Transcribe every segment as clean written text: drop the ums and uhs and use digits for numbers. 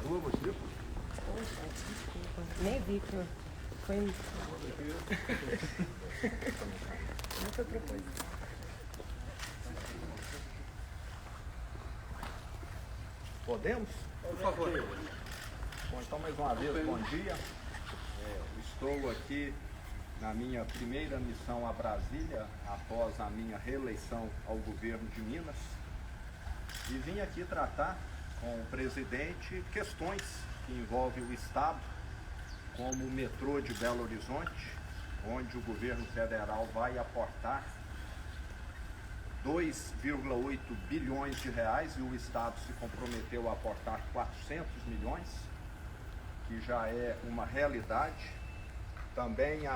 rua, você, pô. Poxa, desculpa. Nem vi que foi... Não foi propósito. Podemos? Por favor. Bom, então mais uma vez, bom dia. Estou aqui na minha primeira missão a Brasília, após a minha reeleição ao governo de Minas. E vim aqui tratar com o presidente questões que envolvem o Estado, como o metrô de Belo Horizonte, onde o governo federal vai aportar 2,8 bilhões de reais e o Estado se comprometeu a aportar 400 milhões, que já é uma realidade. Também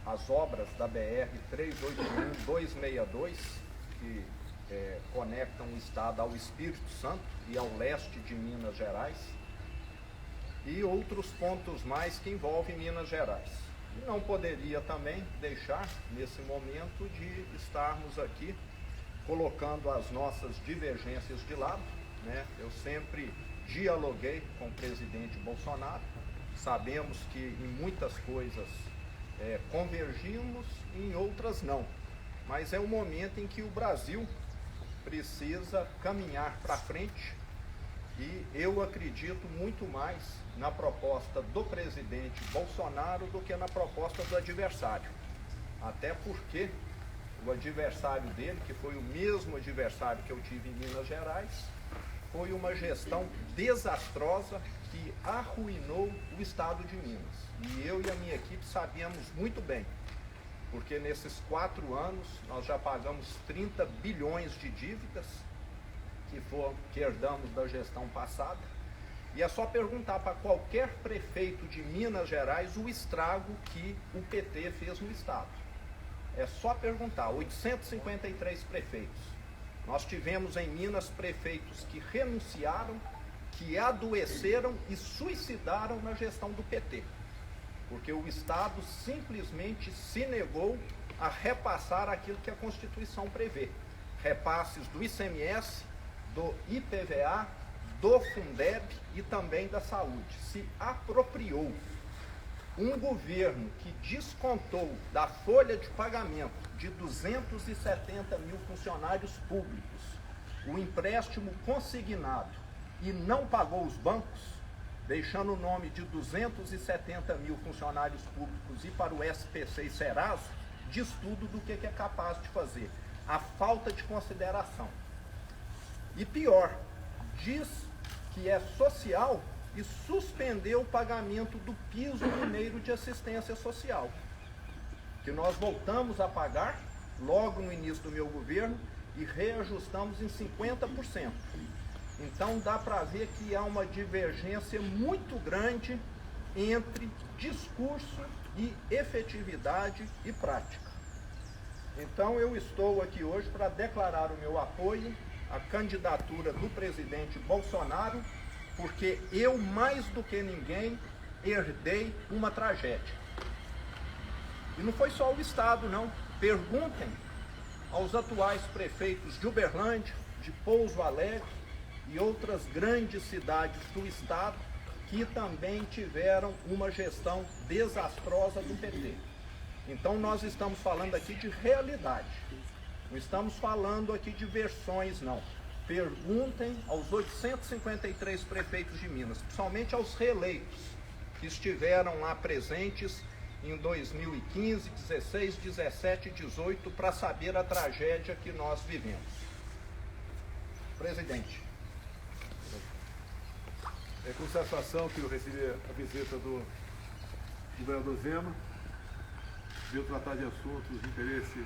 as obras da BR-381-262, que conectam o Estado ao Espírito Santo e ao leste de Minas Gerais, e outros pontos mais que envolvem Minas Gerais. E não poderia também deixar, nesse momento, de estarmos aqui colocando as nossas divergências de lado, né? Eu sempre dialoguei com o presidente Bolsonaro, sabemos que em muitas coisas convergimos e em outras não, mas é um momento em que o Brasil precisa caminhar para frente e eu acredito muito mais na proposta do presidente Bolsonaro do que na proposta do adversário. Até porque o adversário dele, que foi o mesmo adversário que eu tive em Minas Gerais, foi uma gestão desastrosa que arruinou o estado de Minas. E eu e a minha equipe sabíamos muito bem, porque nesses 4 anos nós já pagamos 30 bilhões de dívidas que herdamos da gestão passada. E é só perguntar para qualquer prefeito de Minas Gerais o estrago que o PT fez no estado. É só perguntar, 853 prefeitos. Nós tivemos em Minas prefeitos que renunciaram, que adoeceram e suicidaram na gestão do PT. Porque o Estado simplesmente se negou a repassar aquilo que a Constituição prevê. Repasses do ICMS, do IPVA, do Fundeb e também da saúde. Se apropriou. Um governo que descontou da folha de pagamento de 270 mil funcionários públicos o empréstimo consignado e não pagou os bancos, deixando o nome de 270 mil funcionários públicos ir para o SPC e Serasa, diz tudo do que é capaz de fazer. A falta de consideração. E pior, diz que é social e suspendeu o pagamento do piso mineiro de assistência social, que nós voltamos a pagar logo no início do meu governo e reajustamos em 50%. Então dá para ver que há uma divergência muito grande entre discurso e efetividade e prática. Então eu estou aqui hoje para declarar o meu apoio à candidatura do presidente Bolsonaro, porque eu, mais do que ninguém, herdei uma tragédia. E não foi só o Estado, não. Perguntem aos atuais prefeitos de Uberlândia, de Pouso Alegre e outras grandes cidades do Estado que também tiveram uma gestão desastrosa do PT. Então nós estamos falando aqui de realidade. Não estamos falando aqui de versões, não. Perguntem aos 853 prefeitos de Minas, principalmente aos reeleitos, que estiveram lá presentes em 2015, 16, 17 e 18, para saber a tragédia que nós vivemos. Presidente. É com satisfação que eu recebi a visita do governador Zema, veio tratar de assuntos de interesse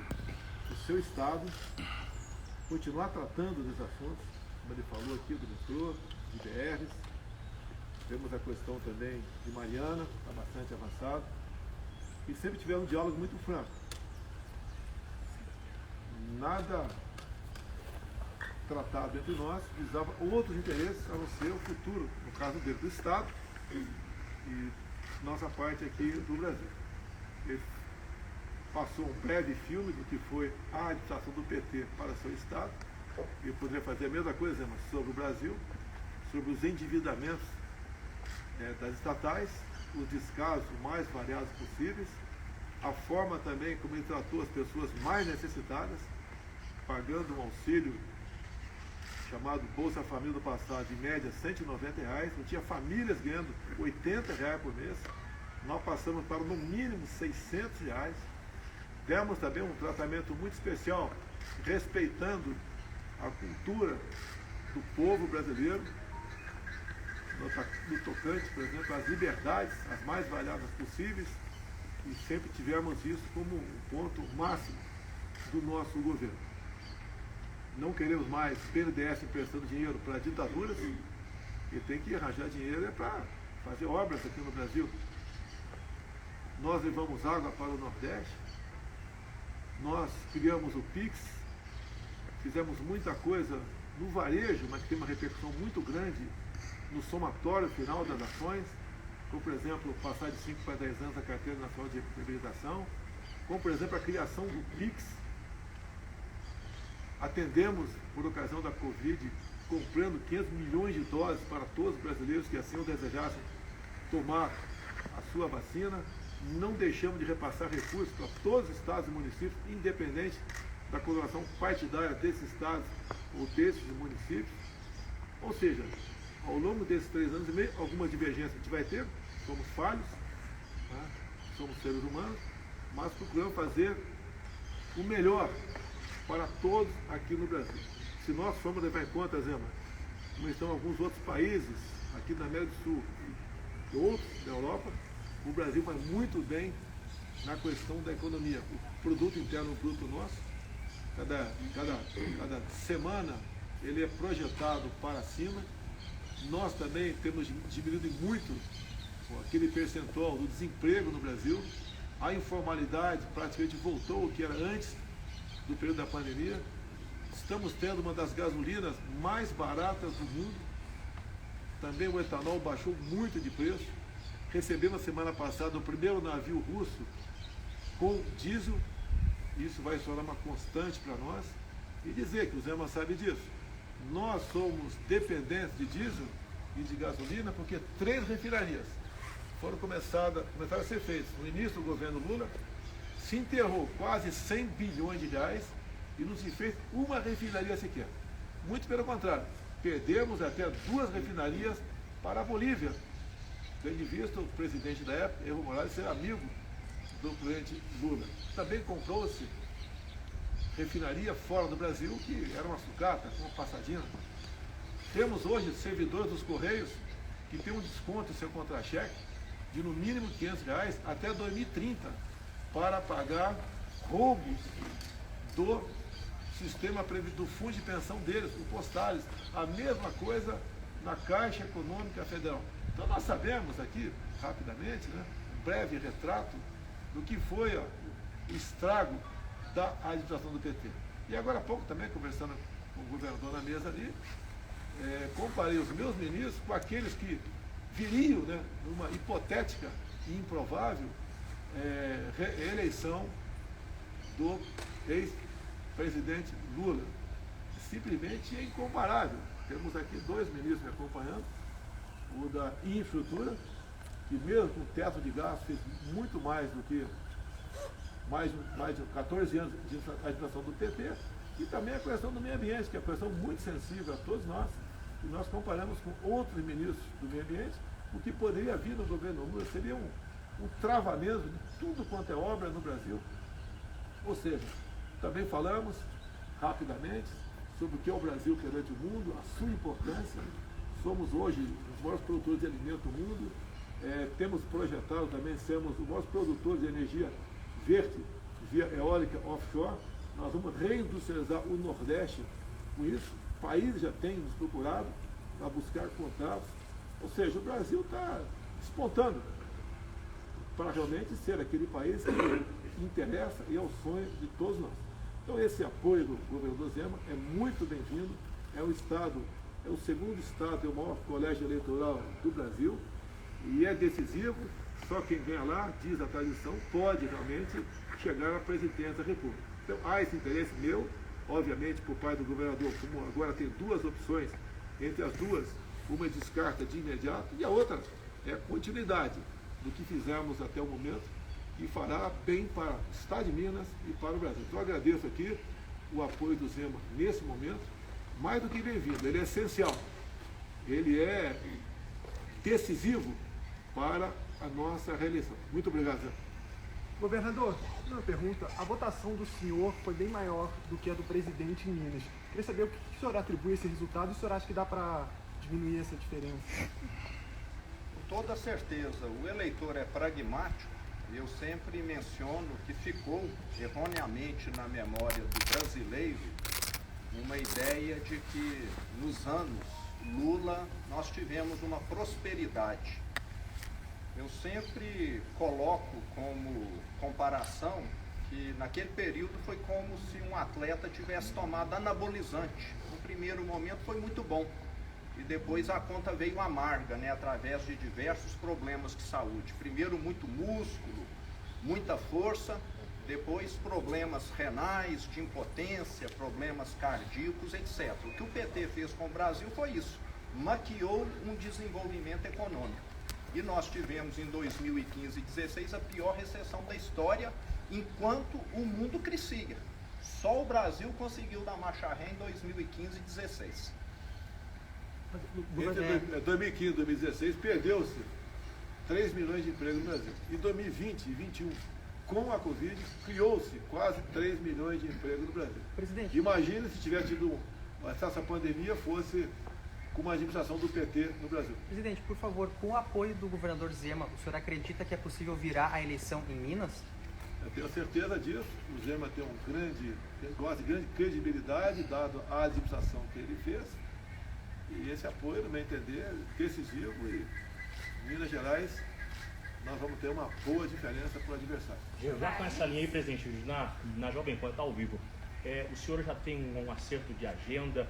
do seu estado, continuar tratando dos assuntos, como ele falou aqui, do metrô, de BRs. Temos a questão também de Mariana, está bastante avançado. E sempre tivemos um diálogo muito franco. Nada tratado entre nós visava outros interesses, a não ser o futuro, no caso dele, do Estado e nossa parte aqui do Brasil. Ele passou um breve filme do que foi a administração do PT para seu Estado. E poderia fazer a mesma coisa, mas sobre o Brasil, sobre os endividamentos das estatais, os descasos mais variados possíveis, a forma também como ele tratou as pessoas mais necessitadas, pagando um auxílio chamado Bolsa Família do passado, de média R$190, não tinha famílias ganhando R$80 por mês, nós passamos para no mínimo R$600, demos também um tratamento muito especial, respeitando a cultura do povo brasileiro, no tocante, por exemplo, às liberdades, as mais variadas possíveis, e sempre tivemos isso como um ponto máximo do nosso governo. Não queremos mais BNDES emprestando dinheiro para ditaduras, e tem que arranjar dinheiro para fazer obras aqui no Brasil. Nós levamos água para o Nordeste, nós criamos o PIX, fizemos muita coisa no varejo, mas que tem uma repercussão muito grande no somatório final das ações, como por exemplo passar de 5 para 10 anos a Carteira Nacional de Reabilitação, como por exemplo a criação do PIX. Atendemos, por ocasião da Covid, comprando 500 milhões de doses para todos os brasileiros que assim o desejassem tomar a sua vacina. Não deixamos de repassar recursos para todos os estados e municípios, independente da coloração partidária desses estados ou desses municípios. Ou seja, ao longo desses 3 anos e meio, alguma divergência a gente vai ter, somos falhos, né? Somos seres humanos, mas procuramos fazer o melhor para todos aqui no Brasil. Se nós formos levar em conta, Zema, como estão alguns outros países aqui na América do Sul e outros da Europa, o Brasil vai muito bem na questão da economia. O produto interno bruto nosso, cada semana, ele é projetado para cima. Nós também temos diminuído muito aquele percentual do desemprego no Brasil. A informalidade praticamente voltou ao que era antes do período da pandemia. Estamos tendo uma das gasolinas mais baratas do mundo. Também o etanol baixou muito de preço. Recebemos na semana passada o primeiro navio russo com diesel. Isso vai se tornar uma constante para nós. E dizer que o Zema sabe disso. Nós somos dependentes de diesel e de gasolina porque 3 refinarias começaram a ser feitas. No início do governo Lula, se enterrou quase 100 bilhões de reais e não se fez uma refinaria sequer. Muito pelo contrário, perdemos até 2 refinarias para a Bolívia, tendo em vista o presidente da época, Evo Morales, ser amigo do presidente Lula. Também comprou-se refinaria fora do Brasil, que era uma sucata, uma passadinha. Temos hoje servidores dos Correios que tem um desconto em seu contra-cheque de no mínimo R$500 até 2030 para pagar roubos do sistema do fundo de pensão deles, o Postales. A mesma coisa na Caixa Econômica Federal. Então nós sabemos aqui, rapidamente, né, um breve retrato do que foi o estrago da administração do PT. E agora há pouco também, conversando com o governador na mesa ali, comparei os meus ministros com aqueles que viriam, né, numa hipotética e improvável reeleição do ex-presidente Lula. Simplesmente é incomparável. Temos aqui 2 ministros me acompanhando, o da infraestrutura, que mesmo com teto de gastos fez muito mais do que mais de 14 anos de administração do PT, e também a questão do meio ambiente, que é uma questão muito sensível a todos nós, e nós comparamos com outros ministros do meio ambiente. O que poderia vir no governo Lula seria um travamento de tudo quanto é obra no Brasil. Ou seja, também falamos rapidamente sobre o que é o Brasil perante o mundo, a sua importância. Somos hoje os maiores produtores de alimento do mundo, temos projetado também sermos os maiores produtores de energia verde, via eólica offshore. Nós vamos reindustrializar o Nordeste com isso. Países já têm nos procurado para buscar contratos. Ou seja, o Brasil está despontando para realmente ser aquele país que interessa e é o sonho de todos nós. Então esse apoio do governador Zema é muito bem-vindo. É o estado, é o segundo estado, é o maior colégio eleitoral do Brasil e é decisivo. Só quem ganha lá, diz a tradição, pode realmente chegar à presidência da República. Então há esse interesse meu, obviamente por parte do governador, como agora tem 2 opções, entre as 2 uma descarta de imediato e a outra é continuidade do que fizemos até o momento e fará bem para o Estado de Minas e para o Brasil. Então eu agradeço aqui o apoio do Zema nesse momento, mais do que bem-vindo, ele é essencial, ele é decisivo para a nossa reeleição. Muito obrigado, Zé. Governador, uma pergunta. A votação do senhor foi bem maior do que a do presidente em Minas. Queria saber o que o senhor atribui a esse resultado e o senhor acha que dá para diminuir essa diferença? Com toda certeza, o eleitor é pragmático. Eu sempre menciono que ficou erroneamente na memória do brasileiro uma ideia de que nos anos Lula nós tivemos uma prosperidade. Eu sempre coloco como comparação que naquele período foi como se um atleta tivesse tomado anabolizante. No primeiro momento foi muito bom e depois a conta veio amarga, né, através de diversos problemas de saúde. Primeiro muito músculo, muita força, depois problemas renais, de impotência, problemas cardíacos, etc. O que o PT fez com o Brasil foi isso, maquiou um desenvolvimento econômico. E nós tivemos em 2015 e 2016 a pior recessão da história, enquanto o mundo crescia. Só o Brasil conseguiu dar marcha ré em 2015 e 2016. Entre 2015 e 2016 perdeu-se 3 milhões de empregos no Brasil. Em 2020 e 2021, com a Covid, criou-se quase 3 milhões de empregos no Brasil. Presidente. Imagine se tivesse tido, se essa pandemia fosse com uma administração do PT no Brasil. Presidente, por favor, com o apoio do governador Zema, o senhor acredita que é possível virar a eleição em Minas? Eu tenho certeza disso. O Zema tem gosta de grande credibilidade, dado a administração que ele fez. E esse apoio, no meu entender, é decisivo. E em Minas Gerais, nós vamos ter uma boa diferença para o adversário. Já com essa linha aí, presidente, na Jovem Pan, está ao vivo. O senhor já tem um acerto de agenda?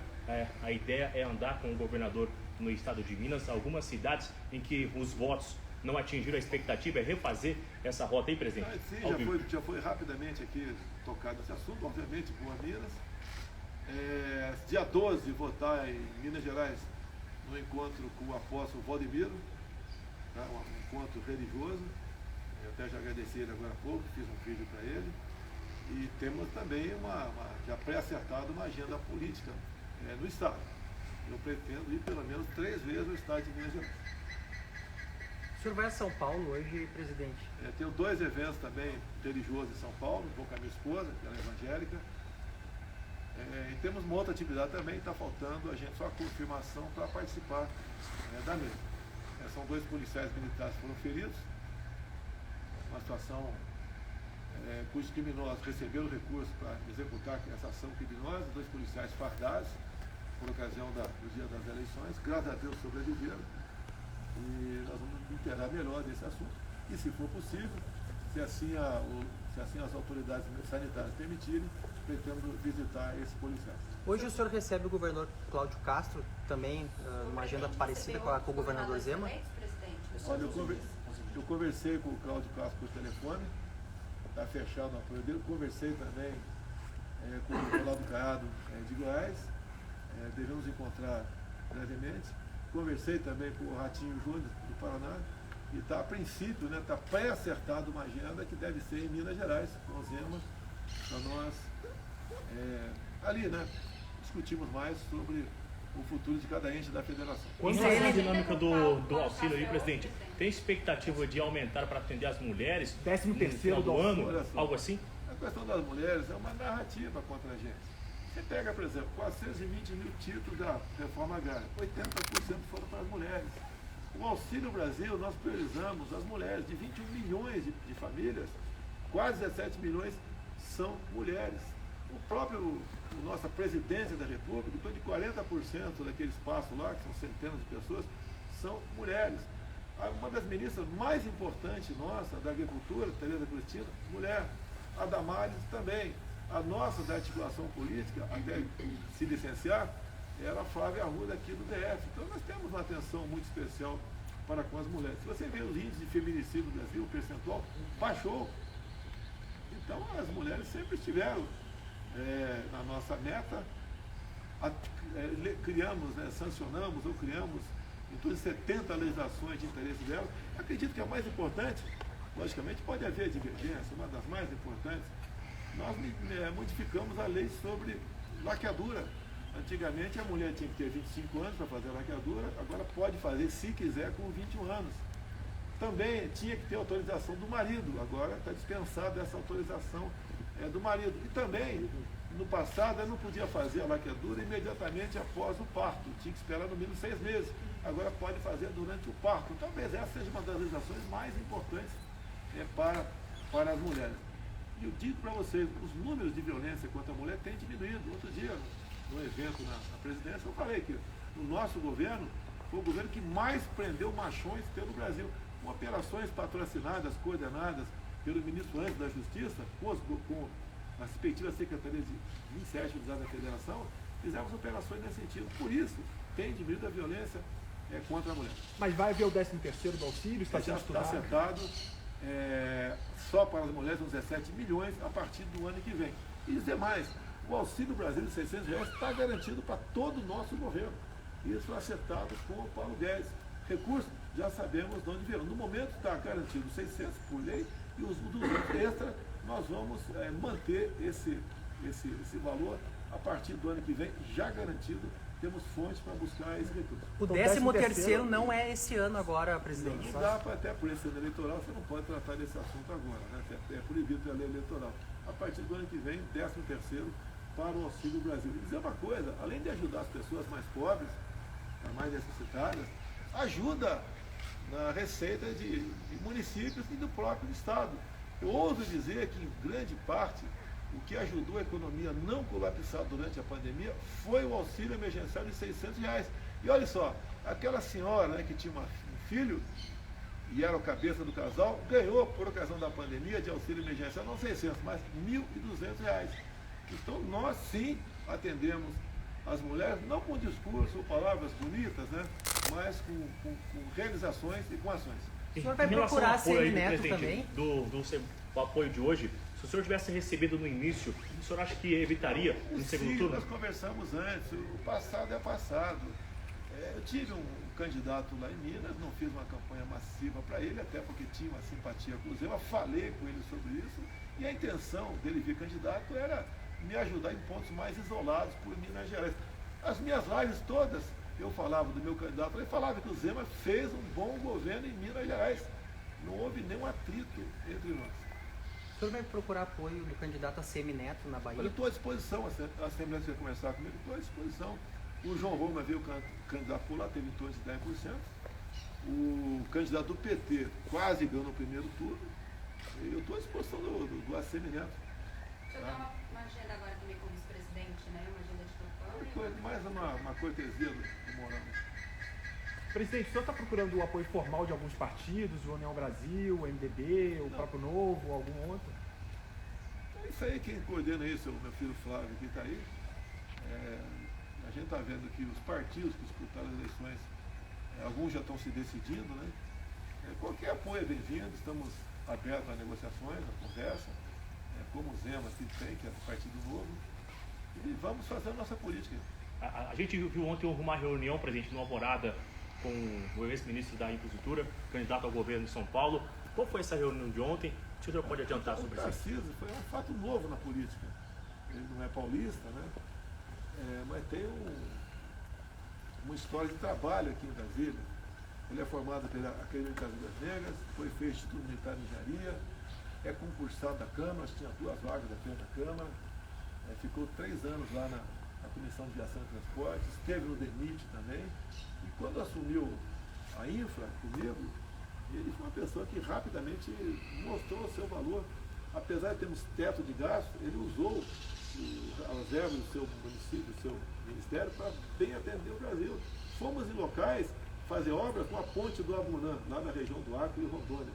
A ideia é andar com o governador no estado de Minas, algumas cidades em que os votos não atingiram a expectativa, é refazer essa rota aí, presidente? Sim, já foi rapidamente aqui tocado esse assunto, obviamente, Boa Minas. Dia 12, votar em Minas Gerais no encontro com o apóstolo Valdemiro, tá? Um encontro religioso. Eu até já agradeci ele agora há pouco, fiz um vídeo para ele. E temos também já pré-acertado uma agenda política no Estado. Eu pretendo ir pelo menos 3 vezes no Estado de Minas Gerais. O senhor vai a São Paulo hoje, presidente? Tenho 2 eventos também religiosos em São Paulo, vou com a minha esposa, que ela é evangélica. E temos uma outra atividade também, está faltando a gente só a confirmação para participar da mesma. São 2 policiais militares que foram feridos, uma situação cujos criminosos receberam recursos para executar essa ação criminosa, 2 policiais fardados por ocasião do dia das eleições, graças a Deus sobreviveram, e nós vamos interar melhor desse assunto, e se for possível, se assim as autoridades sanitárias permitirem, pretendo visitar esses policiais. Hoje o senhor recebe o governador Cláudio Castro, também numa agenda parecida com o governador Zema? Olha, eu conversei com o Cláudio Castro por telefone, está fechado o apoio dele. Conversei também com o Nicolau do Caiado de Goiás, devemos encontrar brevemente. Conversei também com o Ratinho Júnior do Paraná e está a princípio, está pré-acertado uma agenda que deve ser em Minas Gerais, com o Zema, para nós ali, discutimos mais sobre o futuro de cada ente da federação. Em relação à dinâmica do auxílio aí, presidente, tem expectativa de aumentar para atender as mulheres 13º do ano, algo assim? A questão das mulheres é uma narrativa contra a gente. Você pega, por exemplo, 420 mil títulos da reforma agrária, 80% foram para as mulheres. O Auxílio Brasil, nós priorizamos as mulheres, de 21 milhões de famílias, quase 17 milhões são mulheres. Nossa presidência da República, em torno de 40% daquele espaço lá, que são centenas de pessoas, são mulheres. Uma das ministras mais importantes nossa, da Agricultura, Tereza Cristina, mulher. A Damares também. A nossa da articulação política, até se licenciar, era a Flávia Arruda aqui do DF. Então nós temos uma atenção muito especial para com as mulheres. Se você vê os índices de feminicídio no Brasil, o percentual baixou. Então as mulheres sempre estiveram na nossa meta. Sancionamos ou criamos em torno de 70 legislações de interesse dela. Acredito que a mais importante, logicamente pode haver divergência, uma das mais importantes, nós modificamos a lei sobre laqueadura. Antigamente a mulher tinha que ter 25 anos para fazer a laqueadura, agora pode fazer, se quiser, com 21 anos. Também tinha que ter autorização do marido, agora está dispensada essa autorização do marido. E também, no passado, ela não podia fazer a laqueadura imediatamente após o parto, tinha que esperar no mínimo 6 meses. Agora pode fazer durante o parto. Talvez essa seja uma das legislações mais importantes para as mulheres. E eu digo para vocês, os números de violência contra a mulher têm diminuído. Outro dia, no evento na presidência, eu falei que o nosso governo foi o governo que mais prendeu machões pelo Brasil, com operações patrocinadas, coordenadas pelo ministro antes da Justiça, com as respectivas secretarias de 27 unidades da Federação, fizemos operações nesse sentido. Por isso, tem diminuído a violência contra a mulher. Mas vai haver o 13º do auxílio? Está sendo estudado? Está sentado só para as mulheres, uns 17 milhões a partir do ano que vem. E dizer mais, o Auxílio Brasil de R$600 está garantido para todo o nosso governo. Isso acertado com o Paulo Guedes. Recursos, já sabemos de onde virão. No momento está garantido 600 por lei e os 200 extra nós vamos manter esse valor a partir do ano que vem, já garantido. Temos fontes para buscar esse recurso. O 13º não é esse ano agora, presidente. Não dá, até por esse ano eleitoral, você não pode tratar desse assunto agora, né? É proibido pela lei eleitoral. A partir do ano que vem, 13º para o Auxílio Brasil. E dizer uma coisa, além de ajudar as pessoas mais pobres, as mais necessitadas, ajuda na receita de municípios e do próprio Estado. Eu ouso dizer que, em grande parte, o que ajudou a economia a não colapsar durante a pandemia foi o auxílio emergencial de R$600. E olha só, aquela senhora que tinha um filho e era o cabeça do casal, ganhou, por ocasião da pandemia, de auxílio emergencial, não 600, mas R$1.200. Então, nós sim atendemos as mulheres, não com discurso ou palavras bonitas, né, mas com realizações e com ações. O senhor vai procurar a Semineto também? Do apoio de hoje, se o senhor tivesse recebido no início, o senhor acha que evitaria no segundo turno? Nós conversamos antes, o passado é passado. Eu tive um candidato lá em Minas, não fiz uma campanha massiva para ele, até porque tinha uma simpatia com o Zema, falei com ele sobre isso, e a intenção dele vir candidato era me ajudar em pontos mais isolados por Minas Gerais. As minhas lives todas, eu falava do meu candidato, ele falava que o Zema fez um bom governo em Minas Gerais. Não houve nenhum atrito entre nós. O senhor vai procurar apoio do candidato ACM Neto na Bahia? Eu estou à disposição, a Assembleia vai conversar comigo, estou à disposição. O João Roma veio candidato por lá, teve em torno de 10%. O candidato do PT quase ganhou no primeiro turno. E eu estou à disposição do ACM Neto. O senhor tem uma agenda agora também como vice-presidente, né? Uma agenda de campanha? Mais uma cortesia do Morão. Presidente, o senhor está procurando o apoio formal de alguns partidos, o União Brasil, o MDB, o próprio Novo, algum outro? É isso aí, quem coordena isso é o meu filho Flávio, que está aí. A gente está vendo que os partidos que disputaram as eleições, alguns já estão se decidindo, né? Qualquer apoio é bem-vindo, estamos abertos a negociações, a conversa, como o Zema que tem, que é do Partido Novo, e vamos fazer a nossa política. A gente viu ontem uma reunião, presidente, no Alvorada, com o ex-ministro da Infraestrutura, candidato ao governo de São Paulo. Qual foi essa reunião de ontem? O senhor pode adiantar sobre isso? O Tarcísio foi um fato novo na política. Ele não é paulista, né? Mas tem uma história de trabalho aqui em Brasília. Ele é formado pela Academia de das Negras, foi feito Instituto Militar de Engenharia, é concursado da Câmara, tinha 2 vagas dentro da Câmara, ficou 3 anos lá na Comissão de Viação e Transportes, esteve no DENIT também. E quando assumiu a Infra comigo, ele foi uma pessoa que rapidamente mostrou o seu valor. Apesar de termos teto de gasto, ele usou as verbas do seu município, do seu ministério, para bem atender o Brasil. Fomos em locais fazer obras com a ponte do Abunã, lá na região do Acre e Rondônia.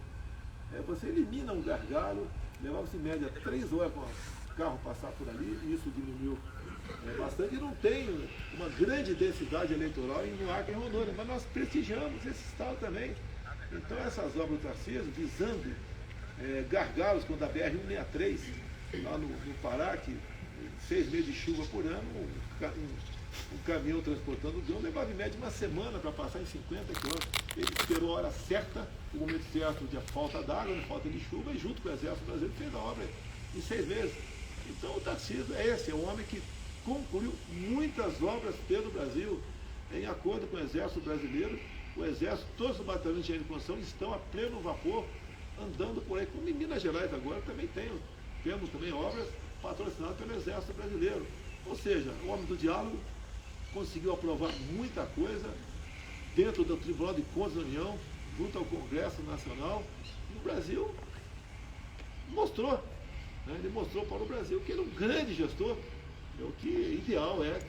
Você elimina um gargalo, levava-se em média 3 horas para o carro passar por ali, e isso diminuiu bastante, e não tem uma grande densidade eleitoral no Acre e Rondônia, mas nós prestigiamos esse estado também. Então essas obras do Tarcísio, visando gargalos, quando a BR-163, lá no Pará, que 6 meses de chuva por ano, um um caminhão transportando grão levava em média uma semana para passar em 50 quilômetros. Ele esperou a hora certa, o momento certo de falta d'água, de falta de chuva, e junto com o Exército Brasileiro fez a obra em 6 meses. Então o Tarcísio é esse, é um homem que concluiu muitas obras pelo Brasil, em acordo com o Exército Brasileiro. O Exército, todos os batalhões de construção estão a pleno vapor, andando por aí, como em Minas Gerais agora também temos também obras patrocinadas pelo Exército Brasileiro. Ou seja, o homem do diálogo conseguiu aprovar muita coisa dentro do Tribunal de Contas da União, junto ao Congresso Nacional, e o Brasil mostrou, né? Ele mostrou para o Brasil que ele é um grande gestor, é o que ideal é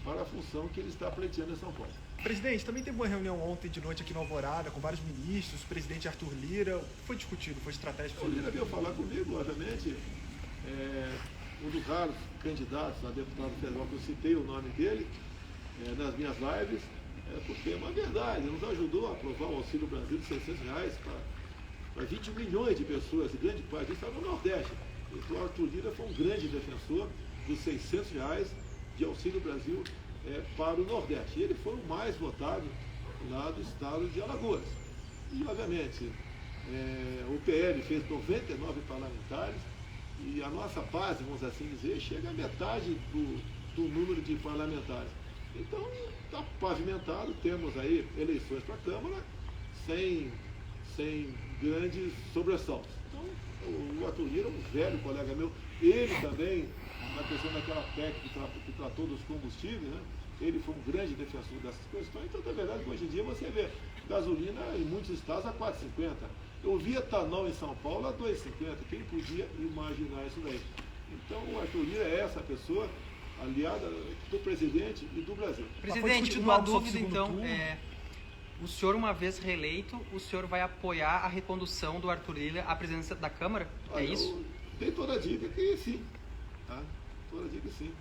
para a função que ele está pleiteando em São Paulo. Presidente, também teve uma reunião ontem de noite aqui no Alvorada com vários ministros, o presidente Arthur Lira. O que foi discutido? Foi estratégico? O Lira veio falar comigo, obviamente, um dos raros candidatos a deputado federal que eu citei o nome dele nas minhas lives, porque é uma verdade, nos ajudou a aprovar o Auxílio Brasil de R$600 para 21 milhões de pessoas, e grande parte disso está no Nordeste. Então, o Arthur Lira foi um grande defensor dos R$600 de Auxílio Brasil para o Nordeste. E ele foi o mais votado lá do estado de Alagoas. E, obviamente, o PL fez 99 parlamentares e a nossa base, vamos assim dizer, chega a metade do número de parlamentares. Então, está pavimentado, temos aí eleições para a Câmara sem grandes sobressaltos. Então, o Arthur Lira é um velho colega meu, ele também, na questão daquela PEC que tratou dos combustíveis, né? Ele foi um grande defensor dessas questões. Então, na verdade, hoje em dia você vê gasolina em muitos estados a R$4,50. Eu vi etanol em São Paulo a R$2,50. Quem podia imaginar isso daí? Então, o Arthur Lira é essa pessoa aliada do presidente e do Brasil. Presidente, uma dúvida então, o senhor, uma vez reeleito, o senhor vai apoiar a recondução do Arthur Lira à presidência da Câmara? Olha, é isso? Tem toda a dica que sim. Tá? Toda a dica que sim.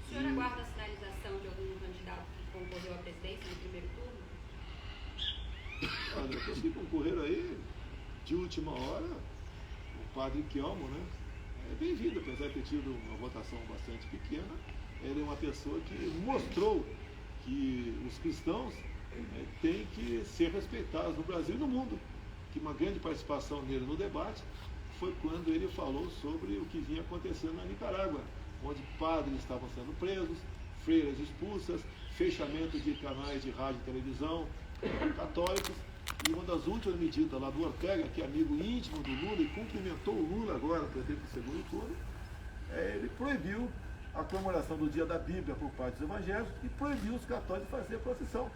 O senhor aguarda a sinalização de algum candidato que concorreu à presidência no primeiro turno? Olha, aqueles que concorreram aí, de última hora, o padre Kelmo, né? É bem-vindo, apesar de ter tido uma votação bastante pequena. Ele é uma pessoa que mostrou que os cristãos têm que ser respeitados no Brasil e no mundo. Que uma grande participação nele no debate foi quando ele falou sobre o que vinha acontecendo na Nicarágua, onde padres estavam sendo presos, freiras expulsas, fechamento de canais de rádio e televisão católicos. E uma das últimas medidas lá do Ortega, que é amigo íntimo do Lula e cumprimentou o Lula agora para ter o segundo turno, ele proibiu a comemoração do Dia da Bíblia por parte dos evangélicos e proibiu os católicos de fazer procissão.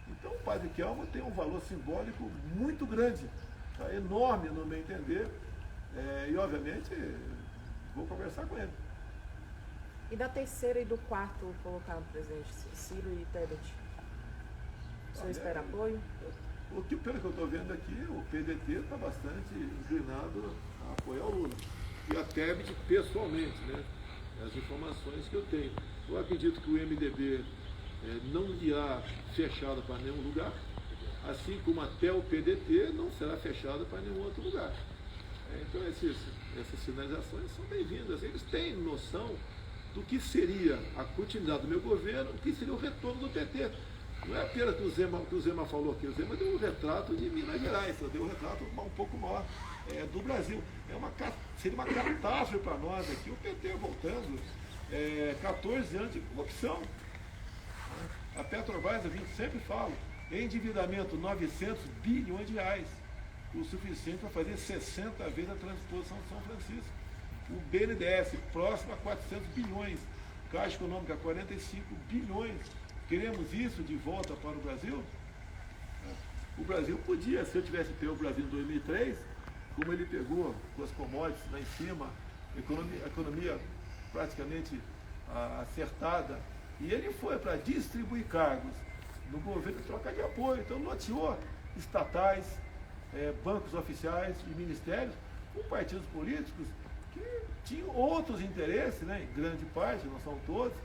Então o padre Kelmo tem um valor simbólico muito grande, tá? Enorme no meu entender, e obviamente vou conversar com ele. E da terceira e do quarto colocado, presidente, Ciro e Tebet? O senhor espera apoio? Pelo que eu estou vendo aqui, o PDT está bastante inclinado a apoiar o Lula. E a Tebet pessoalmente, né? As informações que eu tenho. Eu acredito que o MDB não irá fechado para nenhum lugar, assim como até o PDT não será fechado para nenhum outro lugar. Então essas sinalizações são bem-vindas. Eles têm noção do que seria a continuidade do meu governo, o que seria o retorno do PT. Não é apenas que o Zema falou aqui, o Zema deu um retrato de Minas Gerais, deu um retrato um pouco maior do Brasil. Seria uma catástrofe para nós aqui, o PT voltando 14 anos de corrupção. A Petrobras, eu sempre falo, endividamento 900 bilhões de reais, o suficiente para fazer 60 vezes a transposição de São Francisco. O BNDES, próximo a 400 bilhões, Caixa Econômica 45 bilhões. Queremos isso de volta para o Brasil? O Brasil podia, se eu tivesse pego o Brasil em 2003, como ele pegou com as commodities lá em cima, a economia praticamente acertada, e ele foi para distribuir cargos no governo em troca de apoio. Então loteou estatais, bancos oficiais e ministérios com partidos políticos que tinham outros interesses, né, em grande parte, não são todos,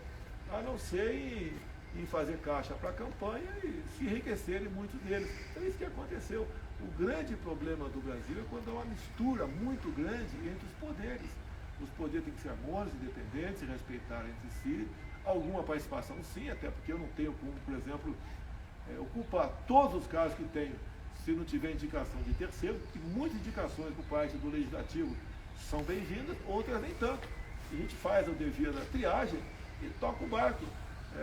a não ser em fazer caixa para a campanha e se enriquecerem muitos deles. Então é isso que aconteceu. O grande problema do Brasil é quando há uma mistura muito grande entre os poderes. Os poderes têm que ser harmônicos, independentes, se respeitar entre si. Alguma participação sim, até porque eu não tenho como, por exemplo, ocupar todos os cargos que tenho se não tiver indicação de terceiro, e muitas indicações por parte do Legislativo são bem-vindas, outras nem tanto. A gente faz o dever da triagem e toca o barco.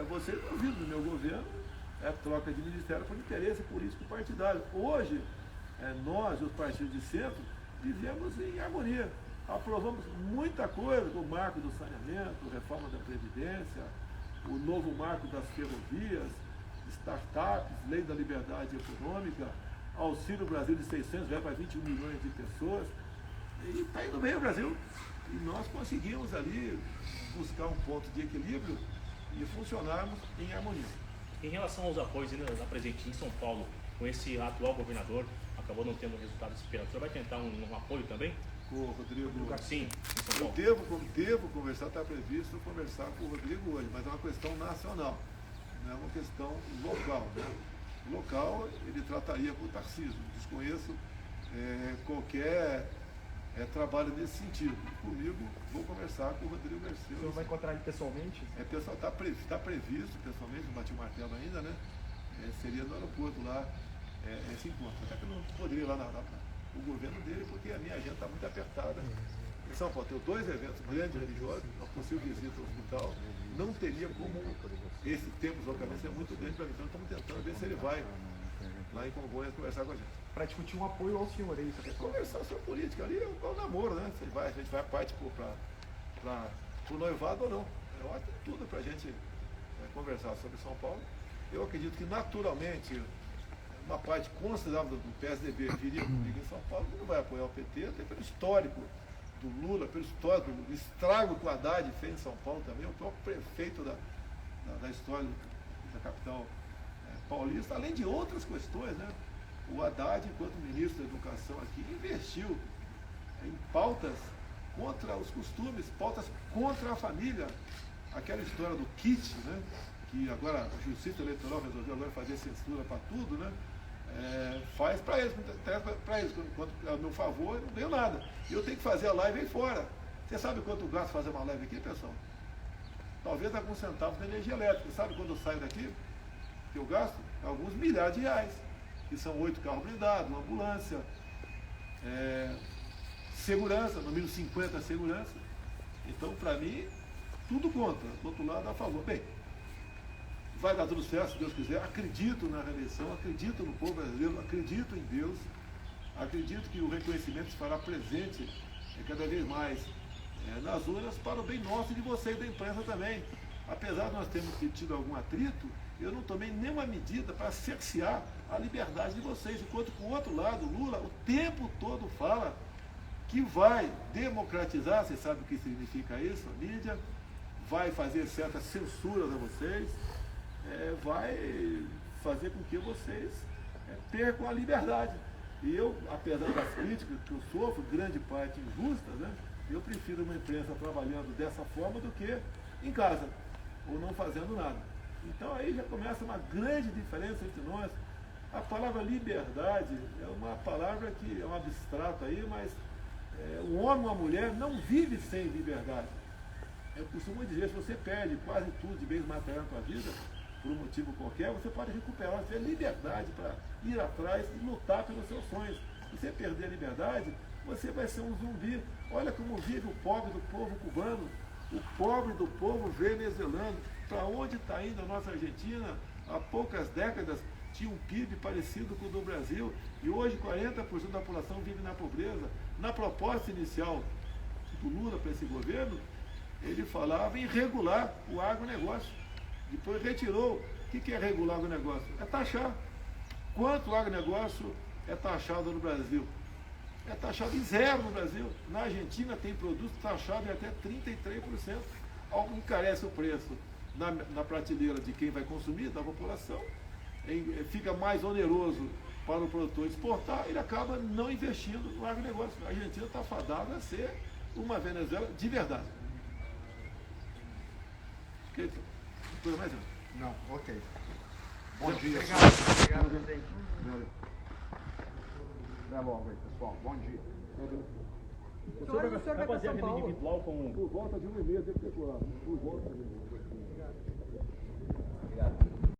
Você está ouvindo no meu governo, troca de ministério por interesse político partidário. Hoje, nós, os partidos de centro, vivemos em harmonia. Aprovamos muita coisa, o marco do saneamento, reforma da Previdência, o novo marco das ferrovias, startups, lei da liberdade econômica, Auxílio Brasil de 600, vai para 21 milhões de pessoas. E está indo bem o Brasil. E nós conseguimos ali buscar um ponto de equilíbrio e funcionarmos em harmonia. Em relação aos apoios ainda na presidente em São Paulo, com esse atual governador, acabou não tendo o resultado esperado. O senhor vai tentar um apoio também? O Rodrigo, sim, em São eu Paulo. devo conversar, está previsto conversar com o Rodrigo hoje, mas é uma questão nacional, não é uma questão local. Né? O local, ele trataria com o Tarcísio. Desconheço qualquer trabalho nesse sentido. Comigo, vou conversar com o Rodrigo Garcia. O senhor vai encontrar ele pessoalmente? Pessoal, está previsto pessoalmente, não bati o martelo ainda, né? Seria no aeroporto lá esse encontro. Até que eu não poderia ir lá no governo dele, porque a minha agenda está muito apertada. Em São Paulo, tenho 2 eventos grandes religiosos, uma possível visita ao hospital. Não teria como esse tempo de deslocamento ser muito grande para mim. Então, estamos tentando ver se ele vai lá em Congonhas conversar com a gente. Para discutir um apoio ao senhor, é isso? Conversar sobre política ali é o namoro, né? A gente vai parte para o noivado ou não. Eu acho que tudo para a gente conversar sobre São Paulo. Eu acredito que naturalmente uma parte considerável do PSDB viria comigo em São Paulo, que não vai apoiar o PT, até pelo histórico do Lula, pelo histórico do estrago que o Haddad fez em São Paulo também, o próprio prefeito da história da capital paulista, além de outras questões, né? O Haddad, enquanto ministro da Educação aqui, investiu em pautas contra os costumes, pautas contra a família. Aquela história do kit, né? Que agora a Justiça Eleitoral resolveu agora fazer censura para tudo, né? Faz para eles, enquanto é a meu favor, eu não ganho nada. E eu tenho que fazer a live aí fora. Você sabe quanto gasto fazer uma live aqui, pessoal? Talvez alguns centavos da energia elétrica. Sabe quando eu saio daqui? Que eu gasto? Alguns milhares de reais. Que são 8 carros blindados, uma ambulância, segurança, no mínimo 50 segurança. Então, para mim, tudo contra. Do outro lado, a favor. Bem, vai dar tudo certo, se Deus quiser. Acredito na reeleição, acredito no povo brasileiro, acredito em Deus, acredito que o reconhecimento se fará presente cada vez mais nas urnas para o bem nosso e de vocês, da imprensa também. Apesar de nós termos tido algum atrito, eu não tomei nenhuma medida para cercear a liberdade de vocês. Enquanto que o outro lado, Lula, o tempo todo fala que vai democratizar, você sabe o que significa isso, a mídia, vai fazer certas censuras a vocês, vai fazer com que vocês percam a liberdade. E eu, apesar das críticas que eu sofro, grande parte injustas, né, eu prefiro uma imprensa trabalhando dessa forma do que em casa, ou não fazendo nada. Então aí já começa uma grande diferença entre nós. A palavra liberdade é uma palavra que é um abstrato aí, mas o homem ou a mulher não vive sem liberdade. Eu costumo dizer, se você perde quase tudo de bens materiais na sua vida, por um motivo qualquer, você pode recuperar, você tem liberdade para ir atrás e lutar pelos seus sonhos. Se você perder a liberdade, você vai ser um zumbi. Olha como vive o pobre do povo cubano, o pobre do povo venezuelano. Para onde está indo a nossa Argentina? Há poucas décadas tinha um PIB parecido com o do Brasil e hoje 40% da população vive na pobreza. Na proposta inicial do Lula para esse governo, ele falava em regular o agronegócio. Depois retirou. O que é regular o agronegócio? É taxar. Quanto o agronegócio é taxado no Brasil? É taxado em 0 no Brasil. Na Argentina tem produtos taxados em até 33%. Encarece o preço na prateleira de quem vai consumir, da população, fica mais oneroso para o produtor exportar, ele acaba não investindo no agronegócio. A Argentina está fadada a ser uma Venezuela de verdade. Ok? Coisa mais? Não, ok. Bom dia. Obrigado, presidente. Até logo aí, pessoal. Bom dia. O senhor vai fazer a agenda individual com... Por volta de 1h30,